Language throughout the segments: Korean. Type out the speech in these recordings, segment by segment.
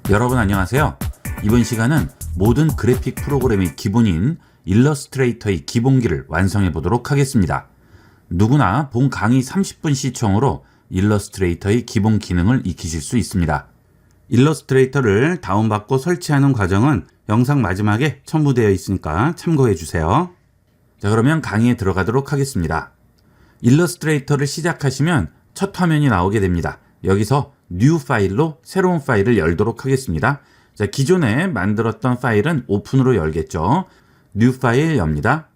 여러분 안녕하세요. 이번 시간은 모든 그래픽 프로그램의 기본인 일러스트레이터의 기본기를 완성해 보도록 하겠습니다. 누구나 본 강의 30분 시청으로 일러스트레이터의 기본 기능을 익히실 수 있습니다. 일러스트레이터를 다운받고 설치하는 과정은 영상 마지막에 첨부되어 있으니까 참고해 주세요. 자, 그러면 강의에 들어가도록 하겠습니다. 일러스트레이터를 시작하시면 첫 화면이 나오게 됩니다. 여기서 뉴 파일로 새로운 파일을 열도록 하겠습니다. 자, 기존에 만들었던 파일은 오픈으로 열겠죠. 뉴 파일 엽니다.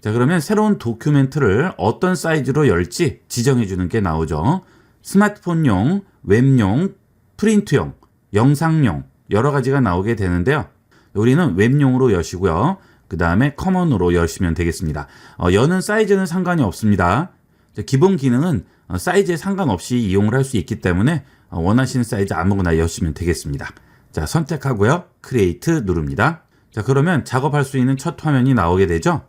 자, 그러면 새로운 도큐멘트를 어떤 사이즈로 열지 지정해 주는 게 나오죠. 스마트폰용, 웹용, 프린트용, 영상용 여러 가지가 나오게 되는데요. 우리는 웹용으로 여시고요. 그 다음에 커먼으로 여시면 되겠습니다. 여는 사이즈는 상관이 없습니다. 자, 기본 기능은 사이즈에 상관없이 이용을 할 수 있기 때문에 원하시는 사이즈 아무거나 여시면 되겠습니다. 자, 선택하고요. 크리에이트 누릅니다. 자, 그러면 작업할 수 있는 첫 화면이 나오게 되죠.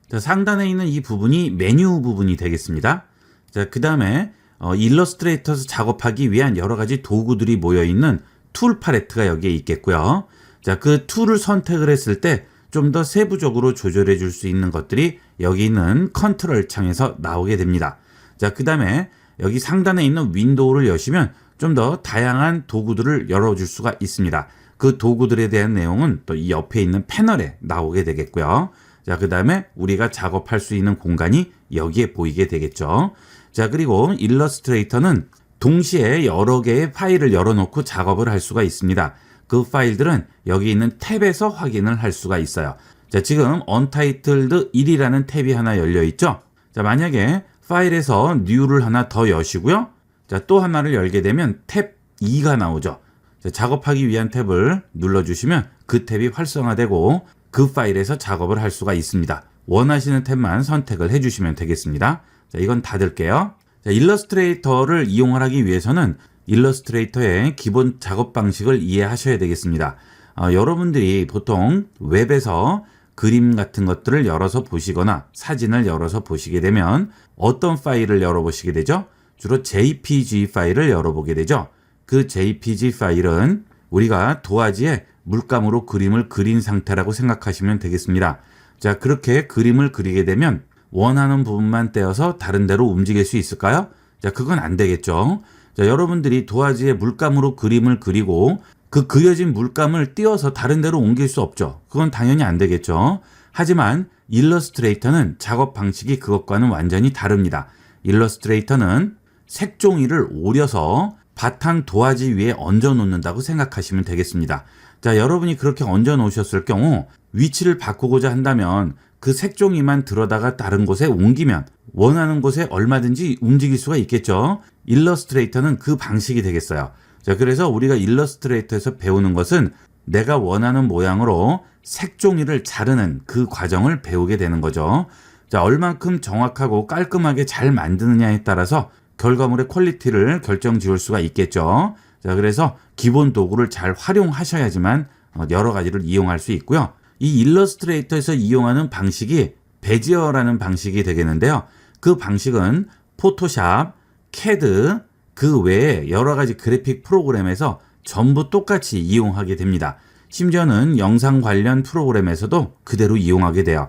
자, 상단에 있는 이 부분이 메뉴 부분이 되겠습니다. 자, 그 다음에 일러스트레이터에서 작업하기 위한 여러 가지 도구들이 모여 있는 툴 팔레트가 여기에 있겠고요. 자, 그 툴을 선택을 했을 때 좀 더 세부적으로 조절해 줄 수 있는 것들이 여기 있는 컨트롤 창에서 나오게 됩니다. 자, 그 다음에 여기 상단에 있는 윈도우를 여시면 좀 더 다양한 도구들을 열어줄 수가 있습니다. 그 도구들에 대한 내용은 또 이 옆에 있는 패널에 나오게 되겠고요. 자, 그 다음에 우리가 작업할 수 있는 공간이 여기에 보이게 되겠죠. 자, 그리고 일러스트레이터는 동시에 여러 개의 파일을 열어놓고 작업을 할 수가 있습니다. 그 파일들은 여기 있는 탭에서 확인을 할 수가 있어요. 자, 지금 Untitled 1이라는 탭이 하나 열려 있죠. 자, 만약에 파일에서 New를 하나 더 여시고요. 자, 또 하나를 열게 되면 탭 2가 나오죠. 자, 작업하기 위한 탭을 눌러주시면 그 탭이 활성화되고 그 파일에서 작업을 할 수가 있습니다. 원하시는 탭만 선택을 해주시면 되겠습니다. 자, 이건 닫을게요. 자, 일러스트레이터를 이용하기 위해서는 일러스트레이터의 기본 작업 방식을 이해하셔야 되겠습니다. 여러분들이 보통 웹에서 그림 같은 것들을 열어서 보시거나 사진을 열어서 보시게 되면 어떤 파일을 열어보시게 되죠? 주로 JPG 파일을 열어보게 되죠. 그 JPG 파일은 우리가 도화지에 물감으로 그림을 그린 상태라고 생각하시면 되겠습니다. 자, 그렇게 그림을 그리게 되면 원하는 부분만 떼어서 다른 데로 움직일 수 있을까요? 자, 그건 안 되겠죠. 자, 여러분들이 도화지에 물감으로 그림을 그리고 그 그려진 물감을 띄워서 다른 데로 옮길 수 없죠. 그건 당연히 안 되겠죠. 하지만 일러스트레이터는 작업 방식이 그것과는 완전히 다릅니다. 일러스트레이터는 색종이를 오려서 바탕 도화지 위에 얹어 놓는다고 생각하시면 되겠습니다. 자, 여러분이 그렇게 얹어 놓으셨을 경우 위치를 바꾸고자 한다면 그 색종이만 들어다가 다른 곳에 옮기면 원하는 곳에 얼마든지 움직일 수가 있겠죠. 일러스트레이터는 그 방식이 되겠어요. 자, 그래서 우리가 일러스트레이터에서 배우는 것은 내가 원하는 모양으로 색종이를 자르는 그 과정을 배우게 되는 거죠. 자, 얼만큼 정확하고 깔끔하게 잘 만드느냐에 따라서 결과물의 퀄리티를 결정 지을 수가 있겠죠. 자, 그래서 기본 도구를 잘 활용하셔야지만 여러 가지를 이용할 수 있고요. 이 일러스트레이터에서 이용하는 방식이 베지어라는 방식이 되겠는데요. 그 방식은 포토샵, 캐드, 그 외에 여러 가지 그래픽 프로그램에서 전부 똑같이 이용하게 됩니다. 심지어는 영상 관련 프로그램에서도 그대로 이용하게 돼요.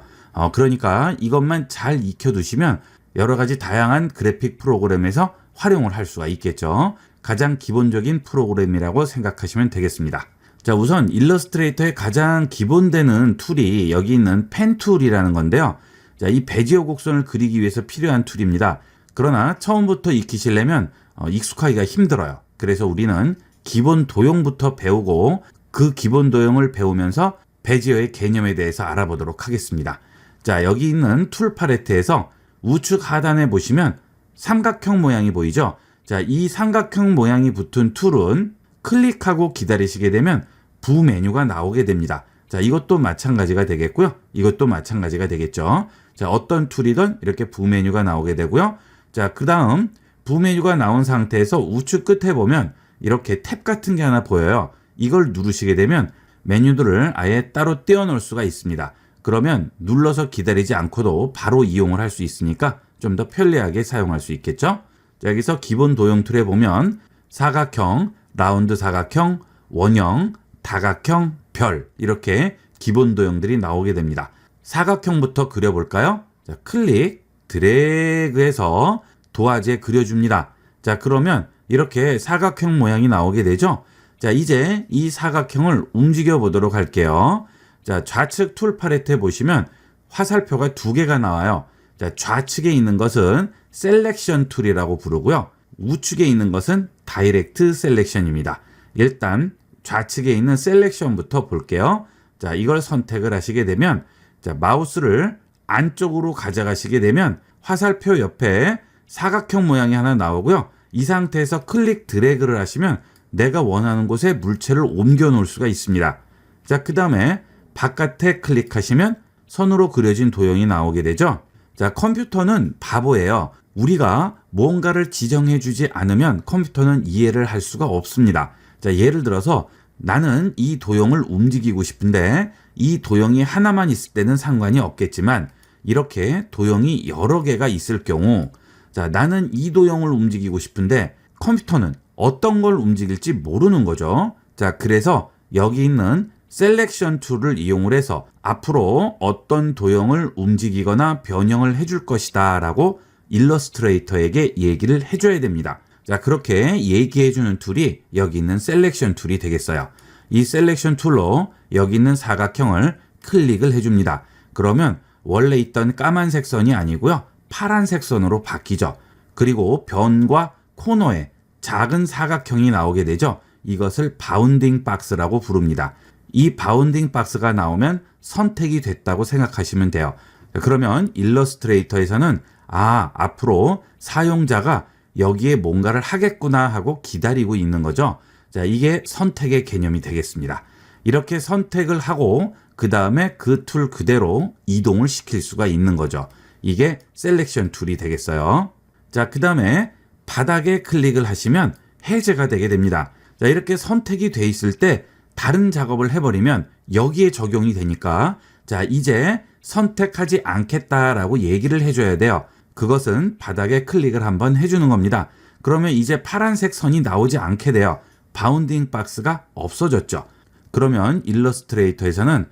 그러니까 이것만 잘 익혀두시면 여러 가지 다양한 그래픽 프로그램에서 활용을 할 수가 있겠죠. 가장 기본적인 프로그램이라고 생각하시면 되겠습니다. 자, 우선 일러스트레이터의 가장 기본되는 툴이 여기 있는 펜 툴이라는 건데요. 자, 이 베지어 곡선을 그리기 위해서 필요한 툴입니다. 그러나 처음부터 익히시려면 익숙하기가 힘들어요. 그래서 우리는 기본 도형부터 배우고 그 기본 도형을 배우면서 베지어의 개념에 대해서 알아보도록 하겠습니다. 자, 여기 있는 툴 팔레트에서 우측 하단에 보시면 삼각형 모양이 보이죠? 자, 이 삼각형 모양이 붙은 툴은 클릭하고 기다리시게 되면 부 메뉴가 나오게 됩니다. 자, 이것도 마찬가지가 되겠고요. 이것도 마찬가지가 되겠죠. 자, 어떤 툴이든 이렇게 부 메뉴가 나오게 되고요. 자, 그 다음 부 메뉴가 나온 상태에서 우측 끝에 보면 이렇게 탭 같은 게 하나 보여요. 이걸 누르시게 되면 메뉴들을 아예 따로 떼어 놓을 수가 있습니다. 그러면 눌러서 기다리지 않고도 바로 이용을 할 수 있으니까 좀 더 편리하게 사용할 수 있겠죠. 자, 여기서 기본 도형 툴에 보면 사각형, 라운드 사각형, 원형, 다각형, 별 이렇게 기본 도형들이 나오게 됩니다. 사각형부터 그려볼까요? 자, 클릭, 드래그해서 도화지에 그려줍니다. 자, 그러면 이렇게 사각형 모양이 나오게 되죠. 자, 이제 이 사각형을 움직여 보도록 할게요. 자, 좌측 툴 팔레트에 보시면 화살표가 두 개가 나와요. 자, 좌측에 있는 것은 셀렉션 툴이라고 부르고요. 우측에 있는 것은 다이렉트 셀렉션입니다. 일단 좌측에 있는 셀렉션부터 볼게요. 자, 이걸 선택을 하시게 되면 자, 마우스를 안쪽으로 가져가시게 되면 화살표 옆에 사각형 모양이 하나 나오고요. 이 상태에서 클릭 드래그를 하시면 내가 원하는 곳에 물체를 옮겨 놓을 수가 있습니다. 자, 그 다음에 바깥에 클릭하시면 선으로 그려진 도형이 나오게 되죠. 자, 컴퓨터는 바보예요. 우리가 뭔가를 지정해 주지 않으면 컴퓨터는 이해를 할 수가 없습니다. 자, 예를 들어서 나는 이 도형을 움직이고 싶은데 이 도형이 하나만 있을 때는 상관이 없겠지만 이렇게 도형이 여러 개가 있을 경우 자, 나는 이 도형을 움직이고 싶은데 컴퓨터는 어떤 걸 움직일지 모르는 거죠. 자, 그래서 여기 있는 셀렉션 툴을 이용을 해서 앞으로 어떤 도형을 움직이거나 변형을 해줄 것이다 라고 일러스트레이터에게 얘기를 해줘야 됩니다. 자, 그렇게 얘기해주는 툴이 여기 있는 셀렉션 툴이 되겠어요. 이 셀렉션 툴로 여기 있는 사각형을 클릭을 해줍니다. 그러면 원래 있던 까만색 선이 아니고요. 파란색 선으로 바뀌죠. 그리고 변과 코너에 작은 사각형이 나오게 되죠. 이것을 바운딩 박스라고 부릅니다. 이 바운딩 박스가 나오면 선택이 됐다고 생각하시면 돼요. 그러면 일러스트레이터에서는 앞으로 사용자가 여기에 뭔가를 하겠구나 하고 기다리고 있는 거죠. 자, 이게 선택의 개념이 되겠습니다. 이렇게 선택을 하고 그 다음에 그 툴 그대로 이동을 시킬 수가 있는 거죠. 이게 셀렉션 툴이 되겠어요. 자, 그 다음에 바닥에 클릭을 하시면 해제가 되게 됩니다. 자, 이렇게 선택이 돼 있을 때 다른 작업을 해버리면 여기에 적용이 되니까 자, 이제 선택하지 않겠다라고 얘기를 해줘야 돼요. 그것은 바닥에 클릭을 한번 해주는 겁니다. 그러면 이제 파란색 선이 나오지 않게 돼요. 바운딩 박스가 없어졌죠. 그러면 일러스트레이터에서는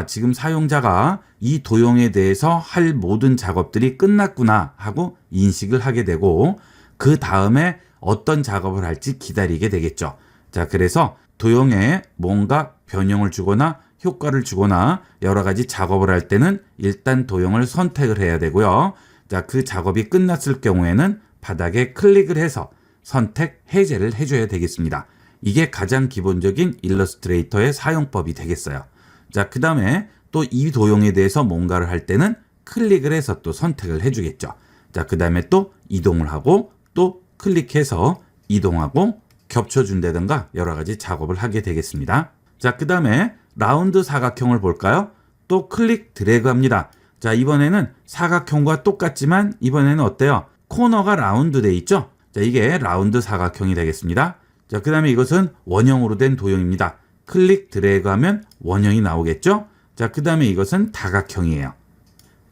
지금 사용자가 이 도형에 대해서 할 모든 작업들이 끝났구나 하고 인식을 하게 되고 그 다음에 어떤 작업을 할지 기다리게 되겠죠. 자, 그래서 도형에 뭔가 변형을 주거나 효과를 주거나 여러 가지 작업을 할 때는 일단 도형을 선택을 해야 되고요. 자, 그 작업이 끝났을 경우에는 바닥에 클릭을 해서 선택 해제를 해줘야 되겠습니다. 이게 가장 기본적인 일러스트레이터의 사용법이 되겠어요. 자, 그 다음에 또 이 도형에 대해서 뭔가를 할 때는 클릭을 해서 또 선택을 해주겠죠. 자, 그 다음에 또 이동을 하고 또 클릭해서 이동하고 겹쳐준다든가 여러 가지 작업을 하게 되겠습니다. 자, 그 다음에 라운드 사각형을 볼까요? 또 클릭 드래그 합니다. 자, 이번에는 사각형과 똑같지만 이번에는 어때요? 코너가 라운드 돼 있죠? 자, 이게 라운드 사각형이 되겠습니다. 자, 그 다음에 이것은 원형으로 된 도형입니다. 클릭 드래그 하면 원형이 나오겠죠? 자, 그 다음에 이것은 다각형이에요.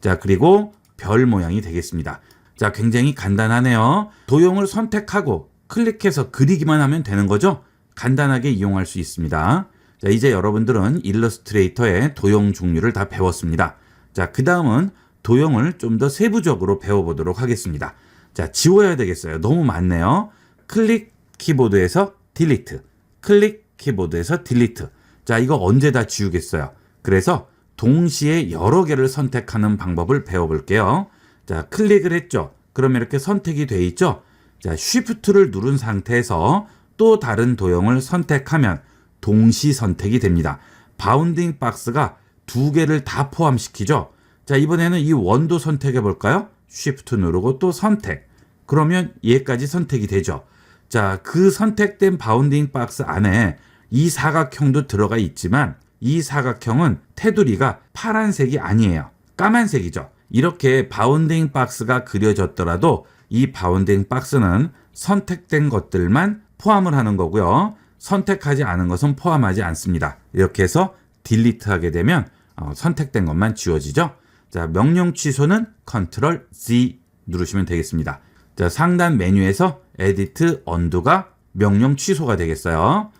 자, 그리고 별 모양이 되겠습니다. 자, 굉장히 간단하네요. 도형을 선택하고 클릭해서 그리기만 하면 되는 거죠? 간단하게 이용할 수 있습니다. 자, 이제 여러분들은 일러스트레이터의 도형 종류를 다 배웠습니다. 자, 그 다음은 도형을 좀 더 세부적으로 배워보도록 하겠습니다. 자, 지워야 되겠어요. 너무 많네요. 클릭 키보드에서 딜리트, 클릭 키보드에서 딜리트. 자, 이거 언제 다 지우겠어요? 그래서 동시에 여러 개를 선택하는 방법을 배워볼게요. 자, 클릭을 했죠? 그럼 이렇게 선택이 돼 있죠? 자, 쉬프트를 누른 상태에서 또 다른 도형을 선택하면 동시 선택이 됩니다. 바운딩 박스가 두 개를 다 포함시키죠? 자, 이번에는 이 원도 선택해 볼까요? 쉬프트 누르고 또 선택. 그러면 얘까지 선택이 되죠. 자, 그 선택된 바운딩 박스 안에 이 사각형도 들어가 있지만 이 사각형은 테두리가 파란색이 아니에요. 까만색이죠. 이렇게 바운딩 박스가 그려졌더라도 이 바운딩 박스는 선택된 것들만 포함을 하는 거고요. 선택하지 않은 것은 포함하지 않습니다. 이렇게 해서 딜리트 하게 되면 선택된 것만 지워지죠. 자, 명령 취소는 컨트롤 Z 누르시면 되겠습니다. 자, 상단 메뉴에서 에디트 언두가 명령 취소가 되겠어요.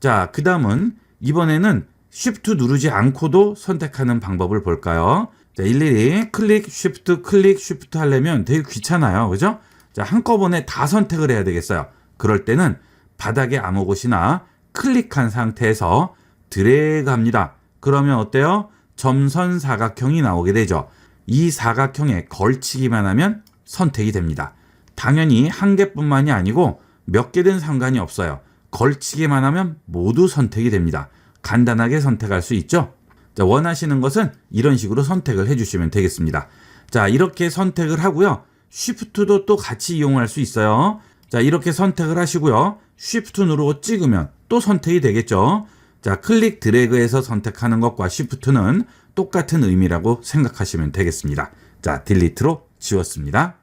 자, 그 다음은 이번에는 Shift 누르지 않고도 선택하는 방법을 볼까요? 자, 일일이 클릭, Shift 하려면 되게 귀찮아요. 그죠? 자, 한꺼번에 다 선택을 해야 되겠어요. 그럴 때는 바닥에 아무 곳이나 클릭한 상태에서 드래그 합니다. 그러면 어때요? 점선 사각형이 나오게 되죠. 이 사각형에 걸치기만 하면 선택이 됩니다. 당연히 한 개뿐만이 아니고 몇 개든 상관이 없어요. 걸치기만 하면 모두 선택이 됩니다. 간단하게 선택할 수 있죠? 자, 원하시는 것은 이런 식으로 선택을 해주시면 되겠습니다. 자, 이렇게 선택을 하고요. Shift도 또 같이 이용할 수 있어요. 자, 이렇게 선택을 하시고요. Shift 누르고 찍으면 또 선택이 되겠죠. 자, 클릭 드래그해서 선택하는 것과 Shift는 똑같은 의미라고 생각하시면 되겠습니다. 자, 딜리트로 지웠습니다.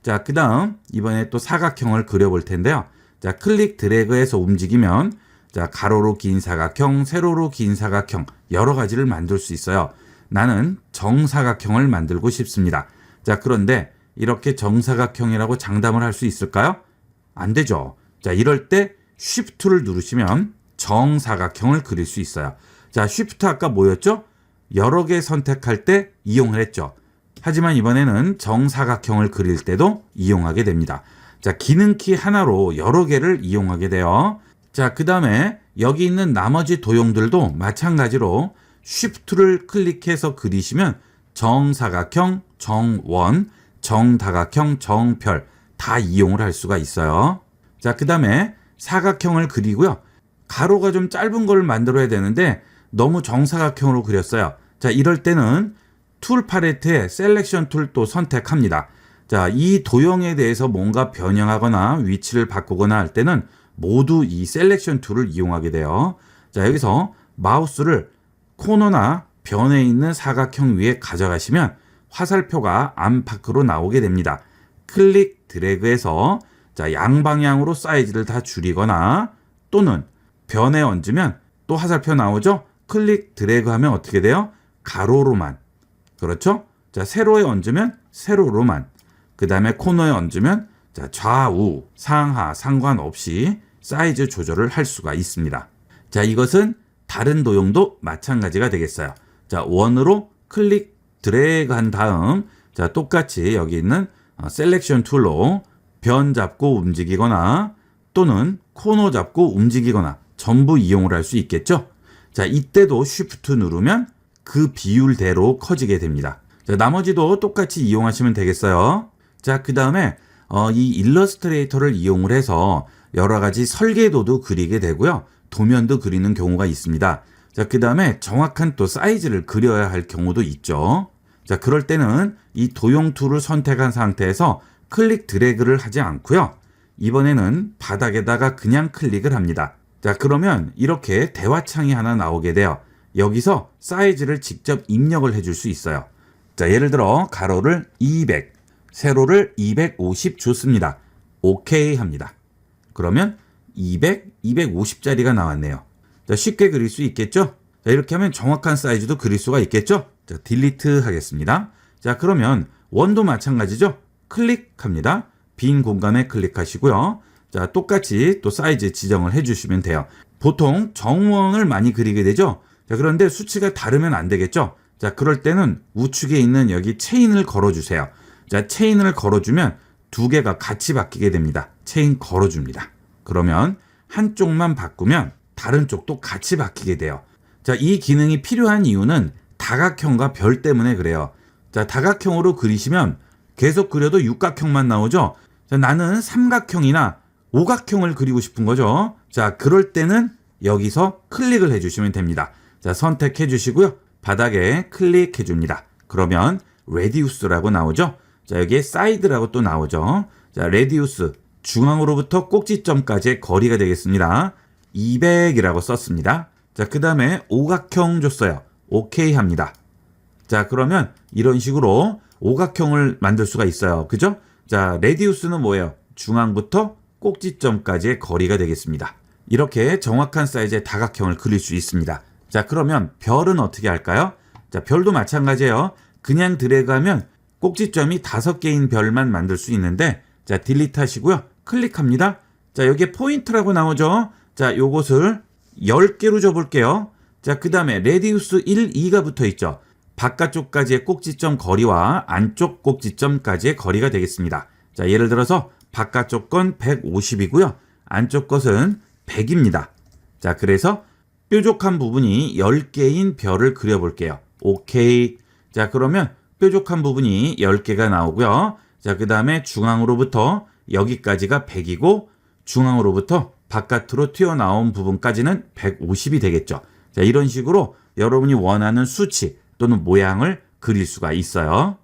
자, 그 다음 이번에 또 사각형을 그려볼 텐데요. 자, 클릭 드래그해서 움직이면 자, 가로로 긴 사각형, 세로로 긴 사각형 여러 가지를 만들 수 있어요. 나는 정사각형을 만들고 싶습니다. 자, 그런데 이렇게 정사각형이라고 장담을 할 수 있을까요? 안 되죠. 자, 이럴 때 Shift를 누르시면 정사각형을 그릴 수 있어요. 자, Shift 아까 뭐였죠? 여러 개 선택할 때 이용을 했죠. 하지만 이번에는 정사각형을 그릴 때도 이용하게 됩니다. 자, 기능키 하나로 여러 개를 이용하게 돼요. 자, 그 다음에 여기 있는 나머지 도형들도 마찬가지로 Shift를 클릭해서 그리시면 정사각형, 정원, 정다각형, 정별 다 이용을 할 수가 있어요. 자, 그 다음에 사각형을 그리고요. 가로가 좀 짧은 걸 만들어야 되는데 너무 정사각형으로 그렸어요. 자, 이럴 때는 툴 팔레트에 셀렉션 툴 또 선택합니다. 자, 이 도형에 대해서 뭔가 변형하거나 위치를 바꾸거나 할 때는 모두 이 셀렉션 툴을 이용하게 돼요. 자, 여기서 마우스를 코너나 변에 있는 사각형 위에 가져가시면 화살표가 안팎으로 나오게 됩니다. 클릭 드래그해서 자, 양방향으로 사이즈를 다 줄이거나 또는 변에 얹으면 또 화살표 나오죠? 클릭 드래그 하면 어떻게 돼요? 가로로만. 그렇죠? 자, 세로에 얹으면 세로로만. 그 다음에 코너에 얹으면 자, 좌우, 상하, 상관없이 사이즈 조절을 할 수가 있습니다. 자, 이것은 다른 도형도 마찬가지가 되겠어요. 자, 원으로 클릭 드래그 한 다음 자, 똑같이 여기 있는 셀렉션 툴로 변 잡고 움직이거나 또는 코너 잡고 움직이거나 전부 이용을 할 수 있겠죠. 자, 이때도 Shift 누르면 그 비율대로 커지게 됩니다. 자, 나머지도 똑같이 이용하시면 되겠어요. 자, 그 다음에 이 일러스트레이터를 이용을 해서 여러 가지 설계도도 그리게 되고요. 도면도 그리는 경우가 있습니다. 자, 그 다음에 정확한 또 사이즈를 그려야 할 경우도 있죠. 자, 그럴 때는 이 도형 툴을 선택한 상태에서 클릭 드래그를 하지 않고요. 이번에는 바닥에다가 그냥 클릭을 합니다. 자, 그러면 이렇게 대화창이 하나 나오게 돼요. 여기서 사이즈를 직접 입력을 해줄 수 있어요. 자, 예를 들어 가로를 200, 세로를 250 줬습니다. 오케이 합니다. 그러면 200, 250짜리가 나왔네요. 자, 쉽게 그릴 수 있겠죠? 자, 이렇게 하면 정확한 사이즈도 그릴 수가 있겠죠? 자, 딜리트 하겠습니다. 자, 그러면 원도 마찬가지죠? 클릭합니다. 빈 공간에 클릭하시고요. 자, 똑같이 또 사이즈 지정을 해주시면 돼요. 보통 정원을 많이 그리게 되죠? 자, 그런데 수치가 다르면 안 되겠죠? 자, 그럴 때는 우측에 있는 여기 체인을 걸어주세요. 자, 체인을 걸어주면 두 개가 같이 바뀌게 됩니다. 체인 걸어줍니다. 그러면 한쪽만 바꾸면 다른 쪽도 같이 바뀌게 돼요. 자, 이 기능이 필요한 이유는 다각형과 별 때문에 그래요. 자, 다각형으로 그리시면 계속 그려도 육각형만 나오죠? 자, 나는 삼각형이나 오각형을 그리고 싶은 거죠. 자, 그럴 때는 여기서 클릭을 해주시면 됩니다. 자, 선택해 주시고요. 바닥에 클릭해 줍니다. 그러면 레디우스라고 나오죠. 자, 여기에 사이드라고 또 나오죠. 자, 레디우스 중앙으로부터 꼭지점까지의 거리가 되겠습니다. 200이라고 썼습니다. 자, 그 다음에 오각형 줬어요. 오케이 합니다. 자, 그러면 이런 식으로 오각형을 만들 수가 있어요. 그죠? 자, 레디우스는 뭐예요? 중앙부터 꼭지점까지의 거리가 되겠습니다. 이렇게 정확한 사이즈의 다각형을 그릴 수 있습니다. 자, 그러면 별은 어떻게 할까요? 자, 별도 마찬가지예요. 그냥 드래그하면 꼭지점이 5개인 별만 만들 수 있는데 자, 딜리트 하시고요. 클릭합니다. 자, 여기에 포인트라고 나오죠? 자, 요것을 10개로 줘볼게요. 자, 그 다음에 레디우스 1, 2가 붙어 있죠. 바깥쪽까지의 꼭지점 거리와 안쪽 꼭지점까지의 거리가 되겠습니다. 자, 예를 들어서 바깥쪽 건 150이고요. 안쪽 것은 100입니다. 자, 그래서 뾰족한 부분이 10개인 별을 그려볼게요. 오케이. 자, 그러면 뾰족한 부분이 10개가 나오고요. 자, 그 다음에 중앙으로부터 여기까지가 100이고 중앙으로부터 바깥으로 튀어나온 부분까지는 150이 되겠죠. 자, 이런 식으로 여러분이 원하는 수치 또는 모양을 그릴 수가 있어요.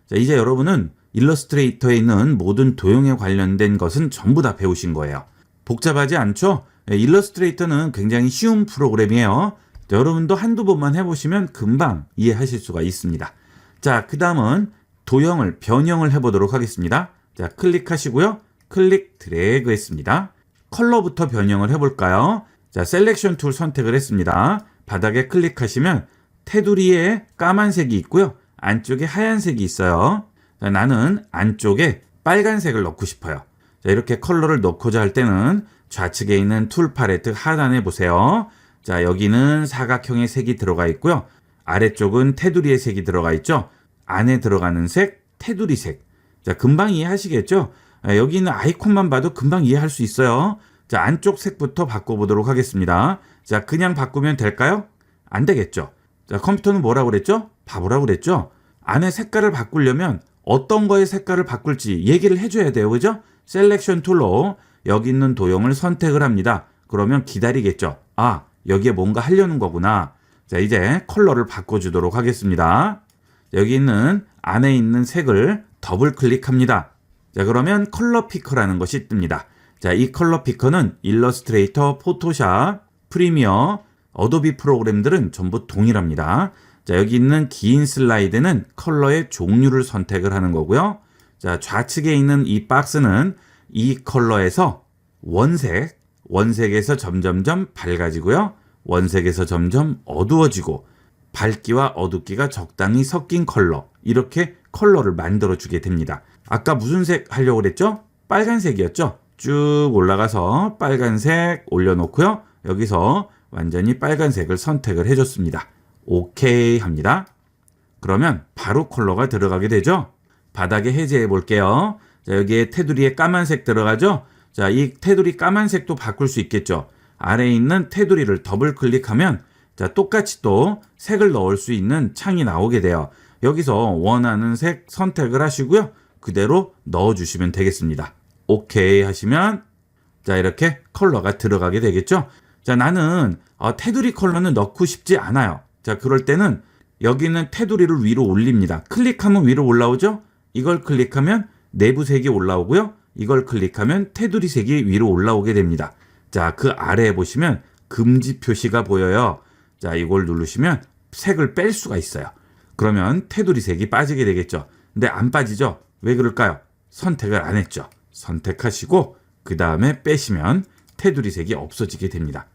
자, 이제 여러분은 일러스트레이터에 있는 모든 도형에 관련된 것은 전부 다 배우신 거예요. 복잡하지 않죠? 일러스트레이터는 굉장히 쉬운 프로그램이에요. 자, 여러분도 한두 번만 해보시면 금방 이해하실 수가 있습니다. 자, 그 다음은 도형을 변형을 해보도록 하겠습니다. 자, 클릭하시고요. 클릭 드래그 했습니다. 컬러부터 변형을 해볼까요? 자, 셀렉션 툴 선택을 했습니다. 바닥에 클릭하시면 테두리에 까만색이 있고요. 안쪽에 하얀색이 있어요. 자, 나는 안쪽에 빨간색을 넣고 싶어요. 자, 이렇게 컬러를 넣고자 할 때는 좌측에 있는 툴 팔레트 하단에 보세요. 자, 여기는 사각형의 색이 들어가 있고요. 아래쪽은 테두리의 색이 들어가 있죠. 안에 들어가는 색, 테두리 색. 자, 금방 이해하시겠죠? 여기 있는 아이콘만 봐도 금방 이해할 수 있어요. 자, 안쪽 색부터 바꿔보도록 하겠습니다. 자, 그냥 바꾸면 될까요? 안 되겠죠. 자, 컴퓨터는 뭐라고 그랬죠? 바보라고 그랬죠? 안에 색깔을 바꾸려면 어떤 거의 색깔을 바꿀지 얘기를 해줘야 돼요. 그죠? 셀렉션 툴로 여기 있는 도형을 선택을 합니다. 그러면 기다리겠죠. 아, 여기에 뭔가 하려는 거구나. 자, 이제 컬러를 바꿔주도록 하겠습니다. 여기 있는 안에 있는 색을 더블 클릭합니다. 자, 그러면 컬러 피커라는 것이 뜹니다. 자, 이 컬러 피커는 일러스트레이터, 포토샵, 프리미어, 어도비 프로그램들은 전부 동일합니다. 자, 여기 있는 긴 슬라이드는 컬러의 종류를 선택을 하는 거고요. 자, 좌측에 있는 이 박스는 이 컬러에서 원색에서 점점점 밝아지고요. 원색에서 점점 어두워지고 밝기와 어둡기가 적당히 섞인 컬러, 이렇게 컬러를 만들어주게 됩니다. 아까 무슨 색 하려고 그랬죠? 빨간색이었죠? 쭉 올라가서 빨간색 올려놓고요. 여기서 완전히 빨간색을 선택을 해줬습니다. 오케이 합니다. 그러면 바로 컬러가 들어가게 되죠? 바닥에 해제해 볼게요. 자, 여기에 테두리에 까만색 들어가죠? 자, 이 테두리 까만색도 바꿀 수 있겠죠? 아래에 있는 테두리를 더블 클릭하면 자, 똑같이 또 색을 넣을 수 있는 창이 나오게 돼요. 여기서 원하는 색 선택을 하시고요. 그대로 넣어주시면 되겠습니다. 오케이 하시면 자, 이렇게 컬러가 들어가게 되겠죠? 자, 나는 테두리 컬러는 넣고 싶지 않아요. 자, 그럴 때는 여기 있는 테두리를 위로 올립니다. 클릭하면 위로 올라오죠? 이걸 클릭하면 내부 색이 올라오고요. 이걸 클릭하면 테두리 색이 위로 올라오게 됩니다. 자, 그 아래에 보시면 금지 표시가 보여요. 자, 이걸 누르시면 색을 뺄 수가 있어요. 그러면 테두리 색이 빠지게 되겠죠. 근데 안 빠지죠? 왜 그럴까요? 선택을 안 했죠. 선택하시고 그 다음에 빼시면 테두리 색이 없어지게 됩니다.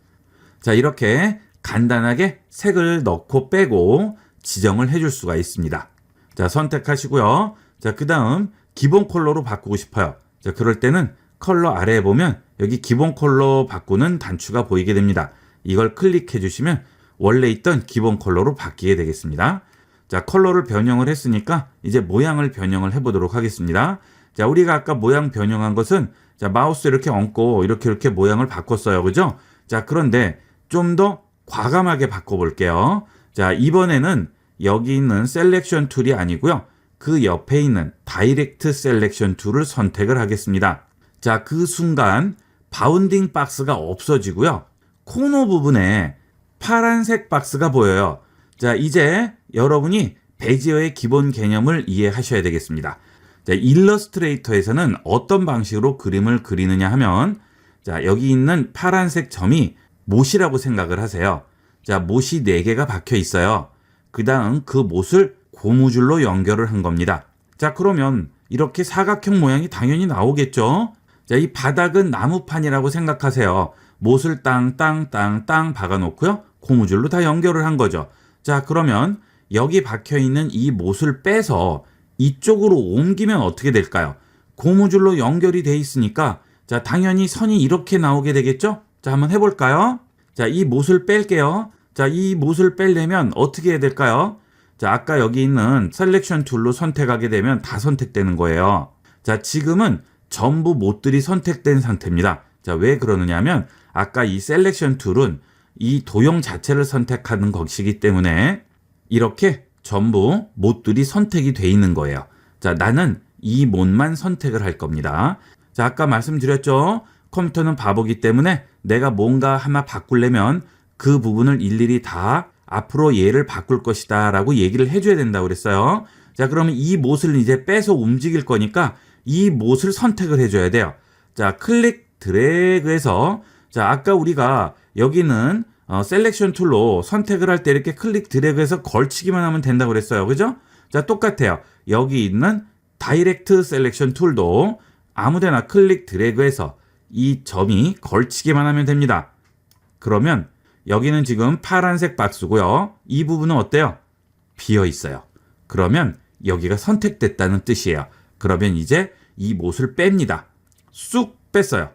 자, 이렇게 간단하게 색을 넣고 빼고 지정을 해줄 수가 있습니다. 자, 선택하시고요. 자, 그 다음 기본 컬러로 바꾸고 싶어요. 자, 그럴 때는 컬러 아래에 보면 여기 기본 컬러 바꾸는 단추가 보이게 됩니다. 이걸 클릭해 주시면 원래 있던 기본 컬러로 바뀌게 되겠습니다. 자, 컬러를 변형을 했으니까 이제 모양을 변형을 해보도록 하겠습니다. 자, 우리가 아까 모양 변형한 것은 자, 마우스 이렇게 얹고 이렇게 모양을 바꿨어요. 그죠? 자, 그런데 좀 더 과감하게 바꿔볼게요. 자, 이번에는 여기 있는 셀렉션 툴이 아니고요. 그 옆에 있는 다이렉트 셀렉션 툴을 선택을 하겠습니다. 자, 그 순간 바운딩 박스가 없어지고요. 코너 부분에 파란색 박스가 보여요. 자, 이제 여러분이 베지어의 기본 개념을 이해하셔야 되겠습니다. 자, 일러스트레이터에서는 어떤 방식으로 그림을 그리느냐 하면 자, 여기 있는 파란색 점이 못이라고 생각을 하세요. 자, 못이 4개가 박혀 있어요. 그 다음 그 못을 고무줄로 연결을 한 겁니다. 자, 그러면 이렇게 사각형 모양이 당연히 나오겠죠? 자, 이 바닥은 나무판이라고 생각하세요. 못을 땅땅땅땅 박아놓고요. 고무줄로 다 연결을 한 거죠. 자, 그러면 여기 박혀 있는 이 못을 빼서 이쪽으로 옮기면 어떻게 될까요? 고무줄로 연결이 돼 있으니까 자, 당연히 선이 이렇게 나오게 되겠죠? 자, 한번 해볼까요? 자, 이 못을 뺄게요. 자, 이 못을 빼려면 어떻게 해야 될까요? 자, 아까 여기 있는 셀렉션 툴로 선택하게 되면 다 선택되는 거예요. 자, 지금은 전부 못들이 선택된 상태입니다. 자, 왜 그러느냐 하면 아까 이 셀렉션 툴은 이 도형 자체를 선택하는 것이기 때문에 이렇게 전부 못들이 선택이 돼 있는 거예요. 자, 나는 이 못만 선택을 할 겁니다. 자, 아까 말씀드렸죠? 컴퓨터는 바보기 때문에 내가 뭔가 하나 바꾸려면 그 부분을 일일이 다 앞으로 얘를 바꿀 것이다 라고 얘기를 해줘야 된다고 그랬어요. 자, 그러면 이 못을 이제 빼서 움직일 거니까 이 못을 선택을 해줘야 돼요. 자, 클릭 드래그해서 자, 아까 우리가 여기는 셀렉션 툴로 선택을 할 때 이렇게 클릭 드래그해서 걸치기만 하면 된다고 그랬어요. 그죠? 자, 똑같아요. 여기 있는 다이렉트 셀렉션 툴도 아무데나 클릭 드래그해서 이 점이 걸치기만 하면 됩니다. 그러면 여기는 지금 파란색 박스고요. 이 부분은 어때요? 비어 있어요. 그러면 여기가 선택됐다는 뜻이에요. 그러면 이제 이 못을 뺍니다. 쑥 뺐어요.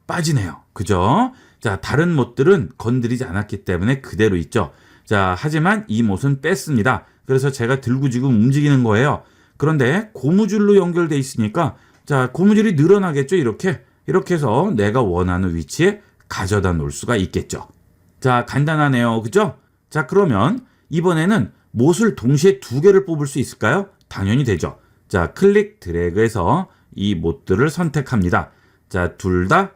빠지네요. 그죠? 자, 다른 못들은 건드리지 않았기 때문에 그대로 있죠. 자, 하지만 이 못은 뺐습니다. 그래서 제가 들고 지금 움직이는 거예요. 그런데 고무줄로 연결돼 있으니까 자, 고무줄이 늘어나겠죠. 이렇게 해서 내가 원하는 위치에 가져다 놓을 수가 있겠죠. 자, 간단하네요. 그죠? 자, 그러면 이번에는 못을 동시에 두 개를 뽑을 수 있을까요? 당연히 되죠. 자, 클릭 드래그해서 이 못들을 선택합니다. 자, 둘 다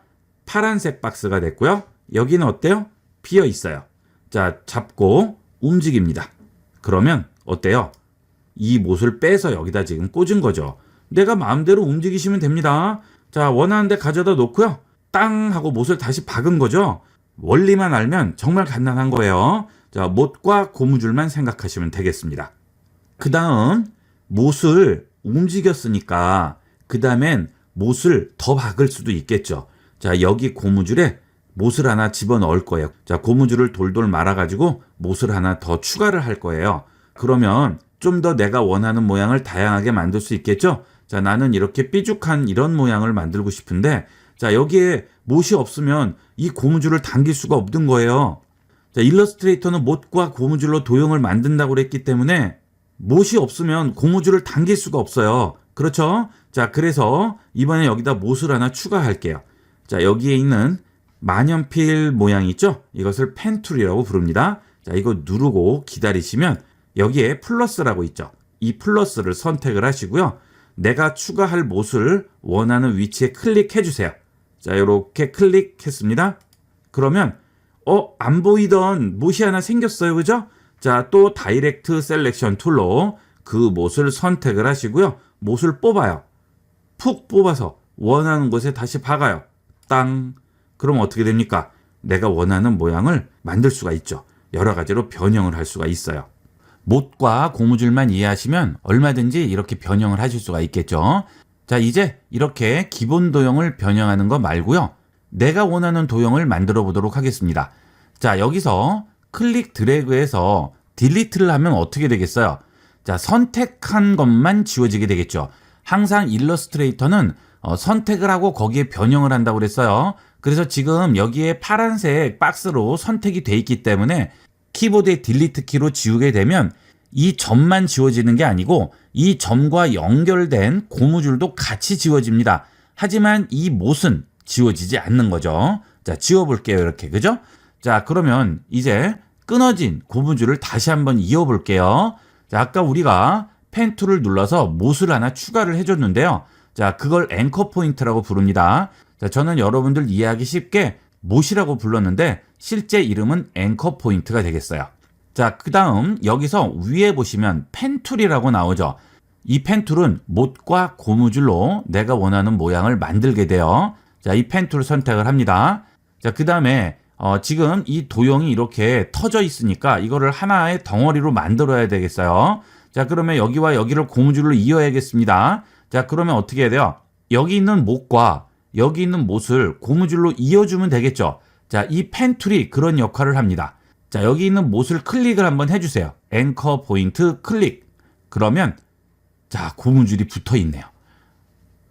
파란색 박스가 됐고요. 여기는 어때요? 비어 있어요. 자, 잡고 움직입니다. 그러면 어때요? 이 못을 빼서 여기다 지금 꽂은 거죠. 내가 마음대로 움직이시면 됩니다. 자, 원하는 데 가져다 놓고요. 땅 하고 못을 다시 박은 거죠. 원리만 알면 정말 간단한 거예요. 자, 못과 고무줄만 생각하시면 되겠습니다. 그 다음 못을 움직였으니까 그 다음엔 못을 더 박을 수도 있겠죠. 자, 여기 고무줄에 못을 하나 집어넣을 거예요. 자, 고무줄을 돌돌 말아가지고 못을 하나 더 추가를 할 거예요. 그러면 좀 더 내가 원하는 모양을 다양하게 만들 수 있겠죠? 자, 나는 이렇게 삐죽한 이런 모양을 만들고 싶은데 자, 여기에 못이 없으면 이 고무줄을 당길 수가 없는 거예요. 자, 일러스트레이터는 못과 고무줄로 도형을 만든다고 그랬기 때문에 못이 없으면 고무줄을 당길 수가 없어요. 그렇죠? 자, 그래서 이번에 여기다 못을 하나 추가할게요. 자, 여기에 있는 만연필 모양 있죠? 이것을 펜툴이라고 부릅니다. 자, 이거 누르고 기다리시면 여기에 플러스라고 있죠? 이 플러스를 선택을 하시고요. 내가 추가할 못을 원하는 위치에 클릭해 주세요. 자, 이렇게 클릭했습니다. 그러면 안 보이던 못이 하나 생겼어요. 그죠? 자, 또 다이렉트 셀렉션 툴로 그 못을 선택을 하시고요. 못을 뽑아요. 푹 뽑아서 원하는 곳에 다시 박아요. 땅. 그럼 어떻게 됩니까? 내가 원하는 모양을 만들 수가 있죠. 여러 가지로 변형을 할 수가 있어요. 못과 고무줄만 이해하시면 얼마든지 이렇게 변형을 하실 수가 있겠죠. 자, 이제 이렇게 기본 도형을 변형하는 거 말고요. 내가 원하는 도형을 만들어 보도록 하겠습니다. 자, 여기서 클릭 드래그해서 딜리트를 하면 어떻게 되겠어요? 자, 선택한 것만 지워지게 되겠죠. 항상 일러스트레이터는 선택을 하고 거기에 변형을 한다고 그랬어요. 그래서 지금 여기에 파란색 박스로 선택이 돼 있기 때문에 키보드의 딜리트 키로 지우게 되면 이 점만 지워지는 게 아니고 이 점과 연결된 고무줄도 같이 지워집니다. 하지만 이 못은 지워지지 않는 거죠. 자, 지워볼게요. 이렇게. 그죠? 자, 그러면 이제 끊어진 고무줄을 다시 한번 이어볼게요. 자, 아까 우리가 펜 툴을 눌러서 못을 하나 추가를 해줬는데요. 자, 그걸 앵커 포인트라고 부릅니다. 자, 저는 여러분들 이해하기 쉽게 못이라고 불렀는데 실제 이름은 앵커 포인트가 되겠어요. 자, 그 다음 여기서 위에 보시면 펜 툴이라고 나오죠. 이 펜 툴은 못과 고무줄로 내가 원하는 모양을 만들게 돼요. 자, 이 펜 툴을 선택을 합니다. 자, 그 다음에 지금 이 도형이 이렇게 터져 있으니까 이거를 하나의 덩어리로 만들어야 되겠어요. 자, 그러면 여기와 여기를 고무줄로 이어야겠습니다. 자, 그러면 어떻게 해야 돼요? 여기 있는 못과 여기 있는 못을 고무줄로 이어주면 되겠죠. 자, 이 펜 툴이 그런 역할을 합니다. 자, 여기 있는 못을 클릭을 한번 해주세요. 앵커 포인트 클릭. 그러면 자, 고무줄이 붙어 있네요.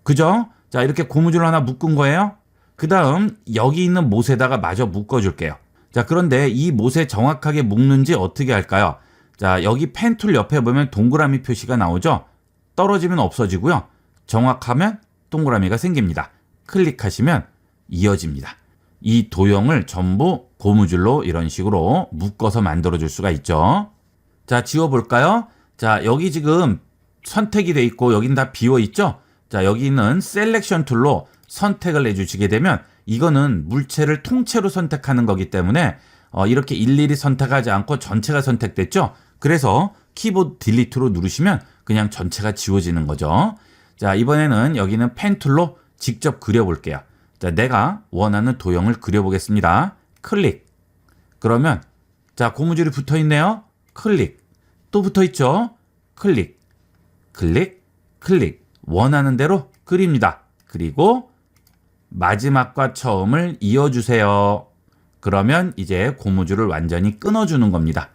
그죠? 자, 이렇게 고무줄을 하나 묶은 거예요. 그 다음 여기 있는 못에다가 마저 묶어줄게요. 자, 그런데 이 못에 정확하게 묶는지 어떻게 할까요? 자, 여기 펜 툴 옆에 보면 동그라미 표시가 나오죠? 떨어지면 없어지고요. 정확하면 동그라미가 생깁니다. 클릭하시면 이어집니다. 이 도형을 전부 고무줄로 이런 식으로 묶어서 만들어줄 수가 있죠. 자, 지워볼까요? 자, 여기 지금 선택이 돼 있고 여긴 다 비어 있죠? 자, 여기 있는 셀렉션 툴로 선택을 해주시게 되면 이거는 물체를 통째로 선택하는 거기 때문에 이렇게 일일이 선택하지 않고 전체가 선택됐죠? 그래서 키보드 딜리트로 누르시면 그냥 전체가 지워지는 거죠. 자, 이번에는 여기는 펜 툴로 직접 그려볼게요. 자, 내가 원하는 도형을 그려보겠습니다. 클릭. 그러면 자, 고무줄이 붙어 있네요. 클릭. 또 붙어 있죠? 클릭. 클릭. 클릭. 원하는 대로 그립니다. 그리고 마지막과 처음을 이어주세요. 그러면 이제 고무줄을 완전히 끊어주는 겁니다.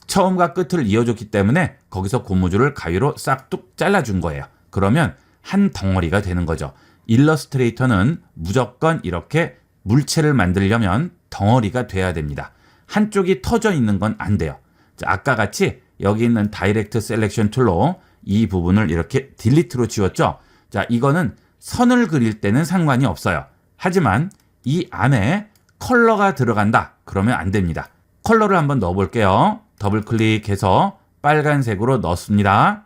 처음과 끝을 이어줬기 때문에 거기서 고무줄을 가위로 싹둑 잘라준 거예요. 그러면 한 덩어리가 되는 거죠. 일러스트레이터는 무조건 이렇게 물체를 만들려면 덩어리가 돼야 됩니다. 한쪽이 터져 있는 건 안 돼요. 자, 아까 같이 여기 있는 다이렉트 셀렉션 툴로 이 부분을 이렇게 딜리트로 지웠죠. 자, 이거는 선을 그릴 때는 상관이 없어요. 하지만 이 안에 컬러가 들어간다. 그러면 안 됩니다. 컬러를 한번 넣어볼게요. 더블 클릭해서 빨간색으로 넣습니다.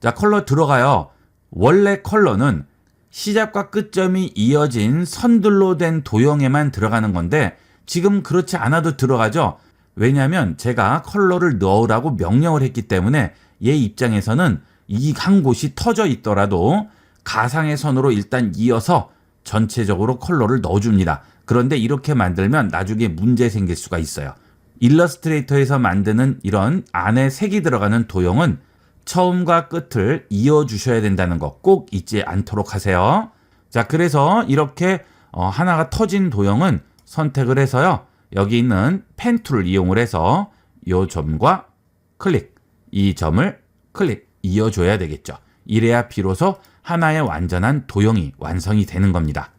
자, 컬러 들어가요. 원래 컬러는 시작과 끝점이 이어진 선들로 된 도형에만 들어가는 건데 지금 그렇지 않아도 들어가죠. 왜냐하면 제가 컬러를 넣으라고 명령을 했기 때문에 얘 입장에서는 이 한 곳이 터져 있더라도 가상의 선으로 일단 이어서 전체적으로 컬러를 넣어줍니다. 그런데 이렇게 만들면 나중에 문제 생길 수가 있어요. 일러스트레이터에서 만드는 이런 안에 색이 들어가는 도형은 처음과 끝을 이어주셔야 된다는 거 꼭 잊지 않도록 하세요. 자, 그래서 이렇게 하나가 터진 도형은 선택을 해서요. 여기 있는 펜 툴을 이용을 해서 이 점과 클릭, 이 점을 클릭, 이어줘야 되겠죠. 이래야 비로소 하나의 완전한 도형이 완성이 되는 겁니다.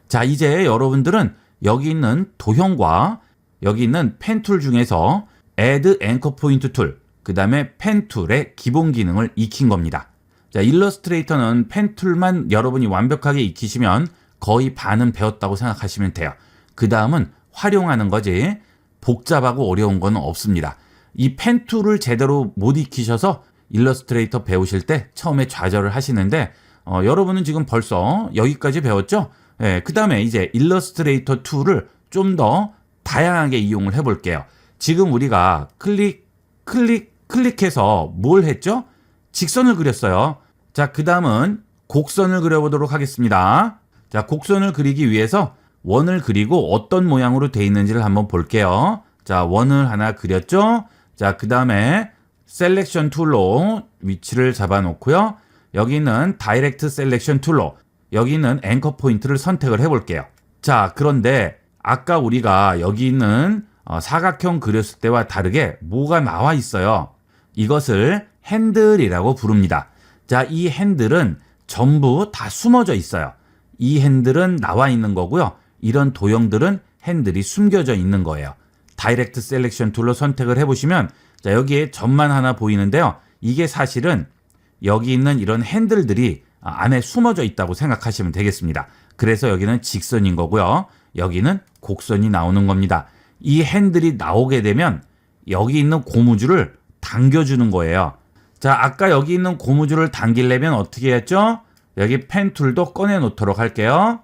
자, 이제 여러분들은 여기 있는 도형과 여기 있는 펜 툴 중에서 Add Anchor Point 툴, 그 다음에 펜 툴의 기본 기능을 익힌 겁니다. 자, 일러스트레이터는 펜 툴만 여러분이 완벽하게 익히시면 거의 반은 배웠다고 생각하시면 돼요. 그 다음은 활용하는 거지 복잡하고 어려운 건 없습니다. 이 펜 툴을 제대로 못 익히셔서 일러스트레이터 배우실 때 처음에 좌절을 하시는데 여러분은 지금 벌써 여기까지 배웠죠? 예, 그 다음에 이제 일러스트레이터 툴을 좀 더 다양하게 이용을 해볼게요. 지금 우리가 클릭해서 뭘 했죠? 직선을 그렸어요. 자, 그 다음은 곡선을 그려보도록 하겠습니다. 자, 곡선을 그리기 위해서 원을 그리고 어떤 모양으로 되어 있는지를 한번 볼게요. 자, 원을 하나 그렸죠? 자, 그 다음에 셀렉션 툴로 위치를 잡아 놓고요. 여기 있는 다이렉트 셀렉션 툴로 여기 있는 앵커 포인트를 선택을 해 볼게요. 자, 그런데 아까 우리가 여기 있는 사각형 그렸을 때와 다르게 뭐가 나와 있어요. 이것을 핸들이라고 부릅니다. 자, 이 핸들은 전부 다 숨어져 있어요. 이 핸들은 나와 있는 거고요. 이런 도형들은 핸들이 숨겨져 있는 거예요. 다이렉트 셀렉션 툴로 선택을 해보시면 자, 여기에 점만 하나 보이는데요. 이게 사실은 여기 있는 이런 핸들들이 안에 숨어져 있다고 생각하시면 되겠습니다. 그래서 여기는 직선인 거고요. 여기는 곡선이 나오는 겁니다. 이 핸들이 나오게 되면 여기 있는 고무줄을 당겨주는 거예요. 자, 아까 여기 있는 고무줄을 당기려면 어떻게 했죠? 여기 펜 툴도 꺼내 놓도록 할게요.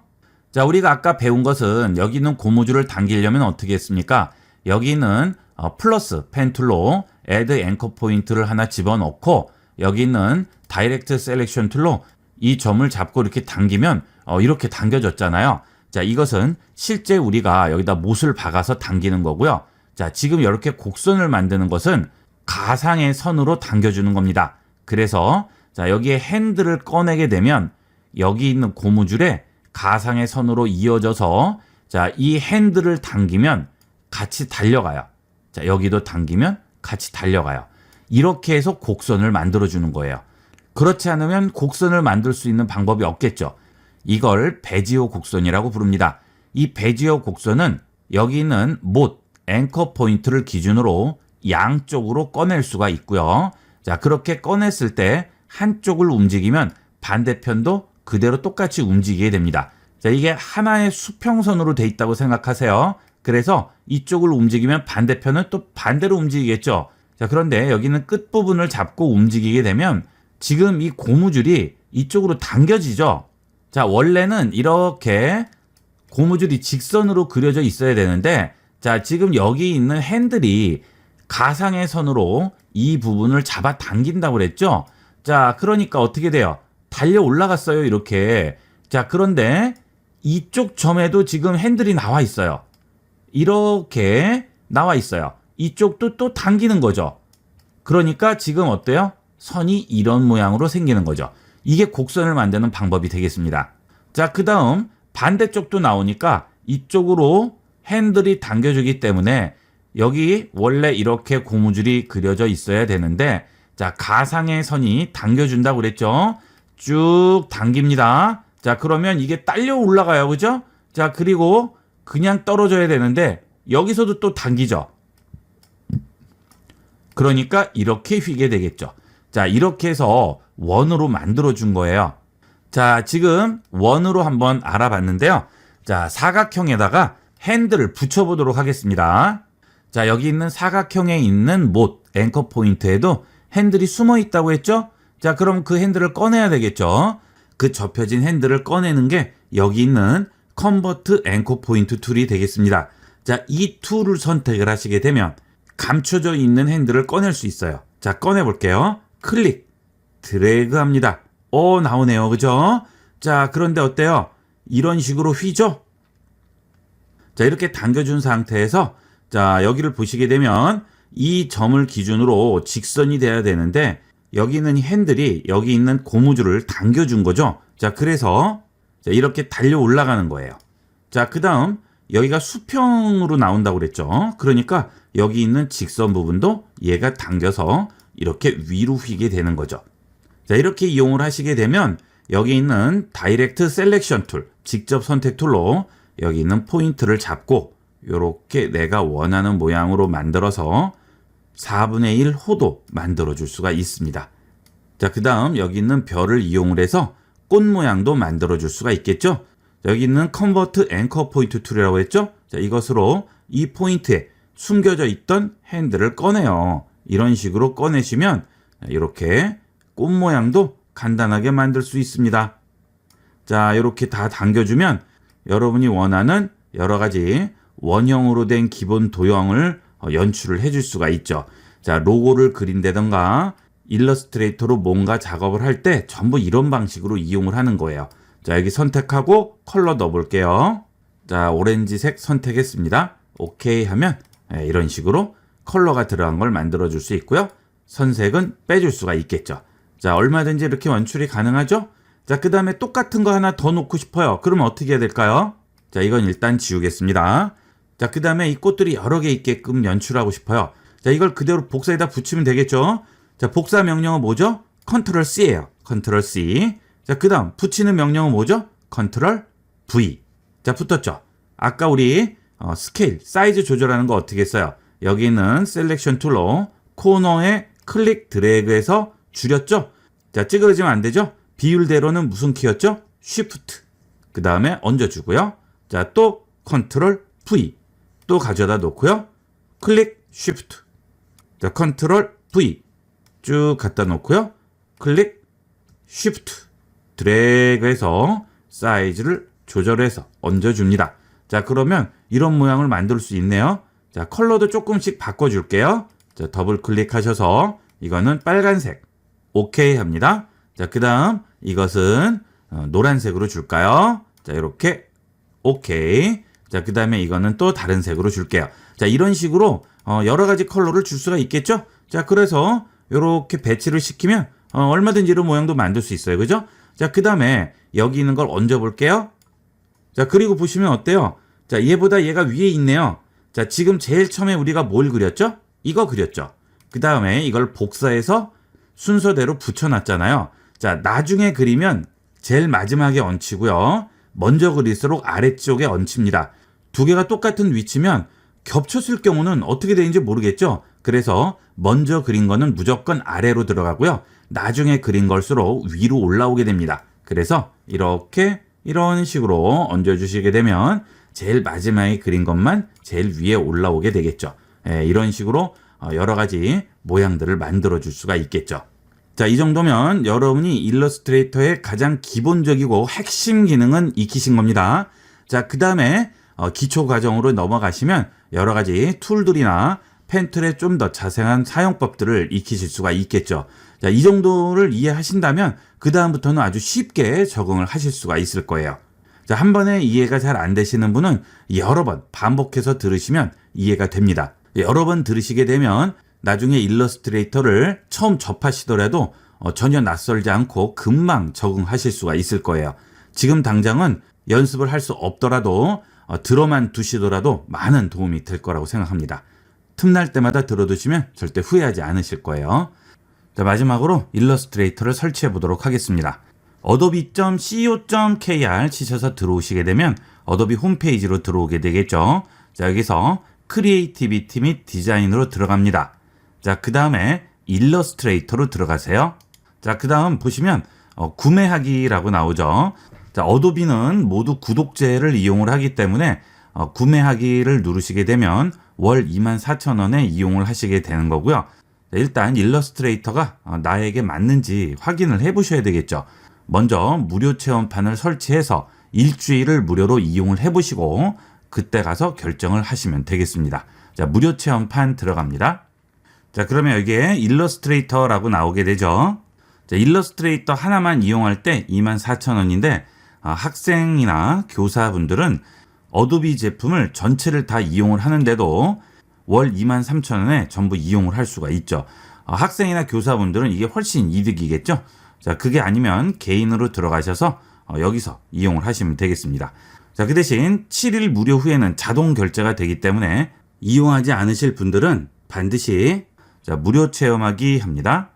자, 우리가 아까 배운 것은 여기 있는 고무줄을 당기려면 어떻게 했습니까? 여기 있는 플러스 펜 툴로 Add Anchor Point를 하나 집어넣고 여기 있는 다이렉트 셀렉션 툴로 이 점을 잡고 이렇게 당기면 이렇게 당겨졌잖아요. 자, 이것은 실제 우리가 여기다 못을 박아서 당기는 거고요. 자, 지금 이렇게 곡선을 만드는 것은 가상의 선으로 당겨주는 겁니다. 그래서 자, 여기에 핸들을 꺼내게 되면 여기 있는 고무줄에 가상의 선으로 이어져서 자, 이 핸들을 당기면 같이 달려가요. 자, 여기도 당기면 같이 달려가요. 이렇게 해서 곡선을 만들어주는 거예요. 그렇지 않으면 곡선을 만들 수 있는 방법이 없겠죠. 이걸 베지어 곡선이라고 부릅니다. 이 베지어 곡선은 여기 있는 못, 앵커 포인트를 기준으로 양쪽으로 꺼낼 수가 있고요. 자, 그렇게 꺼냈을 때 한쪽을 움직이면 반대편도 그대로 똑같이 움직이게 됩니다. 자, 이게 하나의 수평선으로 돼 있다고 생각하세요. 그래서 이쪽을 움직이면 반대편은 또 반대로 움직이겠죠. 자, 그런데 여기는 끝부분을 잡고 움직이게 되면 지금 이 고무줄이 이쪽으로 당겨지죠. 자, 원래는 이렇게 고무줄이 직선으로 그려져 있어야 되는데, 자, 지금 여기 있는 핸들이 가상의 선으로 이 부분을 잡아 당긴다고 그랬죠. 자, 그러니까 어떻게 돼요? 달려 올라갔어요, 이렇게. 자, 그런데 이쪽 점에도 지금 핸들이 나와 있어요. 이렇게 나와 있어요. 이쪽도 또 당기는 거죠. 그러니까 지금 어때요? 선이 이런 모양으로 생기는 거죠. 이게 곡선을 만드는 방법이 되겠습니다. 자, 그 다음 반대쪽도 나오니까 이쪽으로 핸들이 당겨주기 때문에 여기 원래 이렇게 고무줄이 그려져 있어야 되는데, 자, 가상의 선이 당겨준다고 그랬죠. 쭉 당깁니다. 자, 그러면 이게 딸려 올라가요, 그죠? 자, 그리고 그냥 떨어져야 되는데 여기서도 또 당기죠. 그러니까 이렇게 휘게 되겠죠. 자, 이렇게 해서 원으로 만들어준 거예요. 자, 지금 원으로 한번 알아봤는데요. 자, 사각형에다가 핸들을 붙여보도록 하겠습니다. 자, 여기 있는 사각형에 있는 못, 앵커 포인트에도 핸들이 숨어 있다고 했죠? 자, 그럼 그 핸들을 꺼내야 되겠죠? 그 접혀진 핸들을 꺼내는 게 여기 있는 컨버트 앵커 포인트 툴이 되겠습니다. 자, 이 툴을 선택을 하시게 되면 감춰져 있는 핸들을 꺼낼 수 있어요. 자, 꺼내 볼게요. 클릭, 드래그 합니다. 나오네요. 그죠? 자, 그런데 어때요? 이런 식으로 휘죠? 자, 이렇게 당겨준 상태에서, 자, 여기를 보시게 되면 이 점을 기준으로 직선이 돼야 되는데, 여기 있는 핸들이 여기 있는 고무줄을 당겨준 거죠. 자, 그래서 자, 이렇게 달려 올라가는 거예요. 자, 그 다음 여기가 수평으로 나온다고 그랬죠. 그러니까 여기 있는 직선 부분도 얘가 당겨서 이렇게 위로 휘게 되는 거죠. 자, 이렇게 이용을 하시게 되면 여기 있는 다이렉트 셀렉션 툴, 직접 선택 툴로 여기 있는 포인트를 잡고 이렇게 내가 원하는 모양으로 만들어서 4분의 1 호도 만들어 줄 수가 있습니다. 자, 그 다음 여기 있는 별을 이용을 해서 꽃 모양도 만들어 줄 수가 있겠죠. 여기 있는 컨버트 앵커 포인트 툴이라고 했죠. 자, 이것으로 이 포인트에 숨겨져 있던 핸들을 꺼내요. 이런 식으로 꺼내시면 이렇게 꽃 모양도 간단하게 만들 수 있습니다. 자, 이렇게 다 당겨주면 여러분이 원하는 여러 가지 원형으로 된 기본 도형을 연출을 해줄 수가 있죠. 자, 로고를 그린다던가 일러스트레이터로 뭔가 작업을 할 때 전부 이런 방식으로 이용을 하는 거예요. 자, 여기 선택하고 컬러 넣어볼게요. 자, 오렌지색 선택했습니다. 오케이 하면 이런 식으로 컬러가 들어간 걸 만들어 줄 수 있고요. 선색은 빼줄 수가 있겠죠. 자, 얼마든지 이렇게 연출이 가능하죠. 자, 그 다음에 똑같은 거 하나 더 놓고 싶어요. 그러면 어떻게 해야 될까요? 자, 이건 일단 지우겠습니다. 자, 그 다음에 이 꽃들이 여러 개 있게끔 연출하고 싶어요. 자, 이걸 그대로 복사에다 붙이면 되겠죠. 자, 복사 명령은 뭐죠? 컨트롤 C예요. 컨트롤 C. 자, 그 다음 붙이는 명령은 뭐죠? 컨트롤 V. 자, 붙었죠. 아까 우리 스케일, 사이즈 조절하는 거 어떻게 했어요? 여기 있는 셀렉션 툴로 코너에 클릭 드래그해서 줄였죠. 자, 찌그러지면 안 되죠. 비율대로는 무슨 키였죠? 쉬프트. 그 다음에 얹어주고요. 자, 또 컨트롤 V. 또 가져다 놓고요. 클릭 쉬프트. 자, 컨트롤 V. 쭉 갖다 놓고요. 클릭 쉬프트. 드래그해서 사이즈를 조절해서 얹어줍니다. 자, 그러면 이런 모양을 만들 수 있네요. 자, 컬러도 조금씩 바꿔줄게요. 자, 더블 클릭하셔서 이거는 빨간색. 오케이 합니다. 자, 그 다음 이것은 노란색으로 줄까요? 자, 이렇게 오케이. 자, 그 다음에 이거는 또 다른 색으로 줄게요. 자, 이런 식으로 여러 가지 컬러를 줄 수가 있겠죠? 자, 그래서 이렇게 배치를 시키면 얼마든지 이런 모양도 만들 수 있어요. 그죠? 자, 그 다음에 여기 있는 걸 얹어 볼게요. 자, 그리고 보시면 어때요? 자, 얘보다 얘가 위에 있네요. 자, 지금 제일 처음에 우리가 뭘 그렸죠? 이거 그렸죠? 그 다음에 이걸 복사해서 순서대로 붙여놨잖아요. 자, 나중에 그리면 제일 마지막에 얹히고요. 먼저 그릴수록 아래쪽에 얹힙니다. 두 개가 똑같은 위치면 겹쳤을 경우는 어떻게 되는지 모르겠죠. 그래서 먼저 그린 거는 무조건 아래로 들어가고요. 나중에 그린 걸수록 위로 올라오게 됩니다. 그래서 이렇게 이런 식으로 얹어주시게 되면 제일 마지막에 그린 것만 제일 위에 올라오게 되겠죠. 이런 식으로 여러 가지 모양들을 만들어 줄 수가 있겠죠. 자, 이 정도면 여러분이 일러스트레이터의 가장 기본적이고 핵심 기능은 익히신 겁니다. 자, 그 다음에 기초 과정으로 넘어가시면 여러 가지 툴들이나 펜툴의 좀 더 자세한 사용법들을 익히실 수가 있겠죠. 자, 이 정도를 이해하신다면 그 다음부터는 아주 쉽게 적응을 하실 수가 있을 거예요. 자, 한 번에 이해가 잘 안 되시는 분은 여러 번 반복해서 들으시면 이해가 됩니다. 여러 번 들으시게 되면 나중에 일러스트레이터를 처음 접하시더라도 전혀 낯설지 않고 금방 적응하실 수가 있을 거예요. 지금 당장은 연습을 할 수 없더라도 들어만 두시더라도 많은 도움이 될 거라고 생각합니다. 틈날 때마다 들어두시면 절대 후회하지 않으실 거예요. 자, 마지막으로 일러스트레이터를 설치해 보도록 하겠습니다. adobe.co.kr 치셔서 들어오시게 되면 어도비 홈페이지로 들어오게 되겠죠. 자, 여기서 크리에이티비티 및 디자인으로 들어갑니다. 자, 그 다음에 일러스트레이터로 들어가세요. 자, 그 다음 보시면 구매하기라고 나오죠. 자, 어도비는 모두 구독제를 이용을 하기 때문에 구매하기를 누르시게 되면 월 24,000원에 이용을 하시게 되는 거고요. 일단 일러스트레이터가 나에게 맞는지 확인을 해 보셔야 되겠죠. 먼저 무료 체험판을 설치해서 일주일을 무료로 이용을 해 보시고 그때 가서 결정을 하시면 되겠습니다. 자, 무료 체험판 들어갑니다. 자, 그러면 여기에 일러스트레이터라고 나오게 되죠. 자, 일러스트레이터 하나만 이용할 때 24,000원인데 학생이나 교사분들은 어도비 제품을 전체를 다 이용을 하는데도 월 23,000원에 전부 이용을 할 수가 있죠. 학생이나 교사분들은 이게 훨씬 이득이겠죠. 자, 그게 아니면 개인으로 들어가셔서 여기서 이용을 하시면 되겠습니다. 자, 그 대신 7일 무료 후에는 자동 결제가 되기 때문에 이용하지 않으실 분들은 반드시 무료 체험하기 합니다.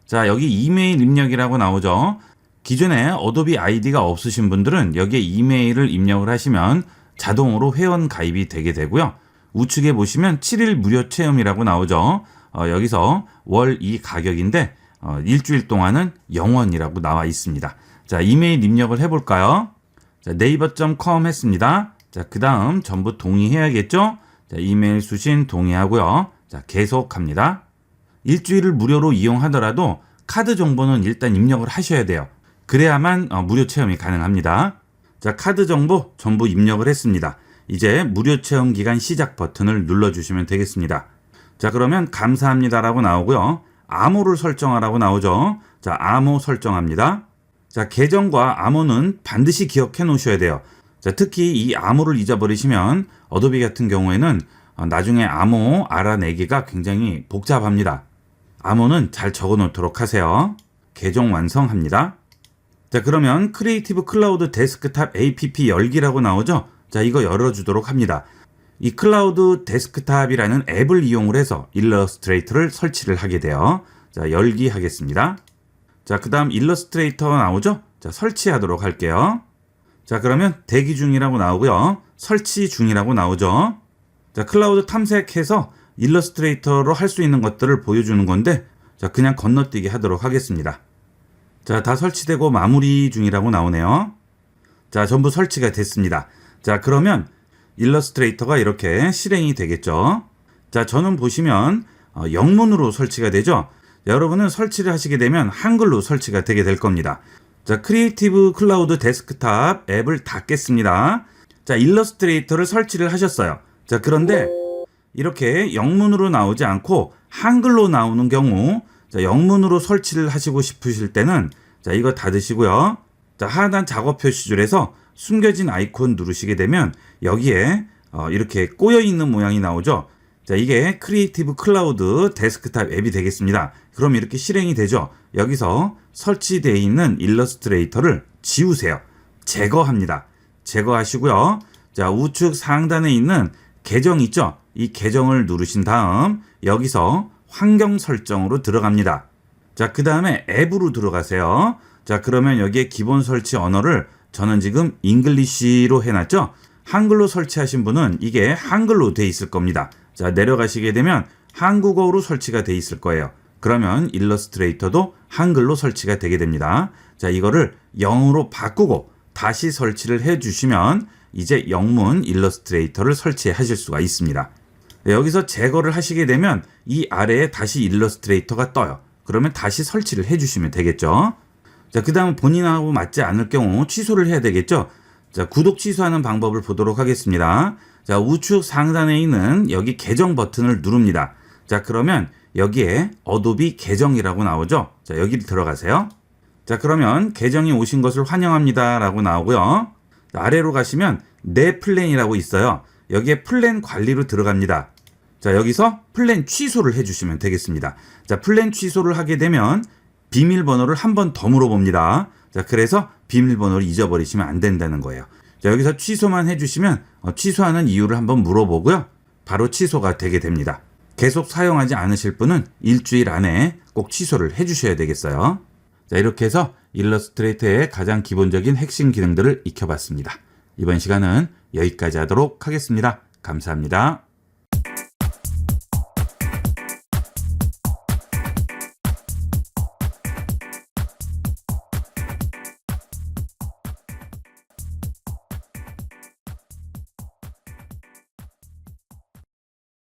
자, 여기 이메일 입력이라고 나오죠. 기존에 어도비 아이디가 없으신 분들은 여기에 이메일을 입력을 하시면 자동으로 회원 가입이 되게 되고요. 우측에 보시면 7일 무료 체험이라고 나오죠. 여기서 월 이 가격인데 일주일 동안은 0원이라고 나와 있습니다. 자, 이메일 입력을 해볼까요? 자, naver.com 했습니다. 자, 그 다음 전부 동의해야겠죠? 자, 이메일 수신 동의하고요. 자, 계속합니다. 일주일을 무료로 이용하더라도 카드 정보는 일단 입력을 하셔야 돼요. 그래야만 무료 체험이 가능합니다. 자, 카드 정보 전부 입력을 했습니다. 이제 무료 체험 기간 시작 버튼을 눌러주시면 되겠습니다. 자, 그러면 감사합니다라고 나오고요. 암호를 설정하라고 나오죠. 자, 암호 설정합니다. 자, 계정과 암호는 반드시 기억해 놓으셔야 돼요. 자, 특히 이 암호를 잊어버리시면 어도비 같은 경우에는 나중에 암호 알아내기가 굉장히 복잡합니다. 암호는 잘 적어 놓도록 하세요. 계정 완성합니다. 자, 그러면 크리에이티브 클라우드 데스크탑 app 열기라고 나오죠. 자, 이거 열어주도록 합니다. 이 클라우드 데스크탑이라는 앱을 이용을 해서 일러스트레이터를 설치를 하게 돼요. 자, 열기 하겠습니다. 자, 그 다음 일러스트레이터 나오죠. 자, 설치하도록 할게요. 자, 그러면 대기 중이라고 나오고요. 설치 중이라고 나오죠. 자, 클라우드 탐색해서 일러스트레이터로 할 수 있는 것들을 보여주는 건데, 자, 그냥 건너뛰기 하도록 하겠습니다. 자, 다 설치되고 마무리 중이라고 나오네요. 자, 전부 설치가 됐습니다. 자, 그러면 일러스트레이터가 이렇게 실행이 되겠죠. 자, 저는 보시면 영문으로 설치가 되죠. 여러분은 설치를 하시게 되면 한글로 설치가 되게 될 겁니다. 자, 크리에이티브 클라우드 데스크탑 앱을 닫겠습니다. 자, 일러스트레이터를 설치를 하셨어요. 자, 그런데 이렇게 영문으로 나오지 않고 한글로 나오는 경우, 자, 영문으로 설치를 하시고 싶으실 때는 자, 이거 닫으시고요. 자, 하단 작업 표시줄에서 숨겨진 아이콘 누르시게 되면 여기에 이렇게 꼬여 있는 모양이 나오죠. 자, 이게 크리에이티브 클라우드 데스크탑 앱이 되겠습니다. 그럼 이렇게 실행이 되죠. 여기서 설치되어 있는 일러스트레이터를 지우세요. 제거합니다. 제거하시고요. 자, 우측 상단에 있는 계정 있죠? 이 계정을 누르신 다음 여기서 환경 설정으로 들어갑니다. 자, 그 다음에 앱으로 들어가세요. 자, 그러면 여기에 기본 설치 언어를 저는 지금 잉글리시로 해놨죠. 한글로 설치하신 분은 이게 한글로 돼 있을 겁니다. 자, 내려가시게 되면 한국어로 설치가 돼 있을 거예요. 그러면 일러스트레이터도 한글로 설치가 되게 됩니다. 자, 이거를 영어로 바꾸고 다시 설치를 해 주시면 이제 영문 일러스트레이터를 설치하실 수가 있습니다. 여기서 제거를 하시게 되면 이 아래에 다시 일러스트레이터가 떠요. 그러면 다시 설치를 해 주시면 되겠죠. 자, 그 다음 본인하고 맞지 않을 경우 취소를 해야 되겠죠. 자, 구독 취소하는 방법을 보도록 하겠습니다. 자, 우측 상단에 있는 여기 계정 버튼을 누릅니다. 자, 그러면 여기에 어도비 계정이라고 나오죠. 자, 여기를 들어가세요. 자, 그러면 계정이 오신 것을 환영합니다 라고 나오고요. 자, 아래로 가시면 내 플랜이라고 있어요. 여기에 플랜 관리로 들어갑니다. 자, 여기서 플랜 취소를 해주시면 되겠습니다. 자, 플랜 취소를 하게 되면 비밀번호를 한 번 더 물어봅니다. 자, 그래서 비밀번호를 잊어버리시면 안 된다는 거예요. 자, 여기서 취소만 해주시면 취소하는 이유를 한번 물어보고요. 바로 취소가 되게 됩니다. 계속 사용하지 않으실 분은 일주일 안에 꼭 취소를 해주셔야 되겠어요. 자, 이렇게 해서 일러스트레이터의 가장 기본적인 핵심 기능들을 익혀봤습니다. 이번 시간은 여기까지 하도록 하겠습니다. 감사합니다.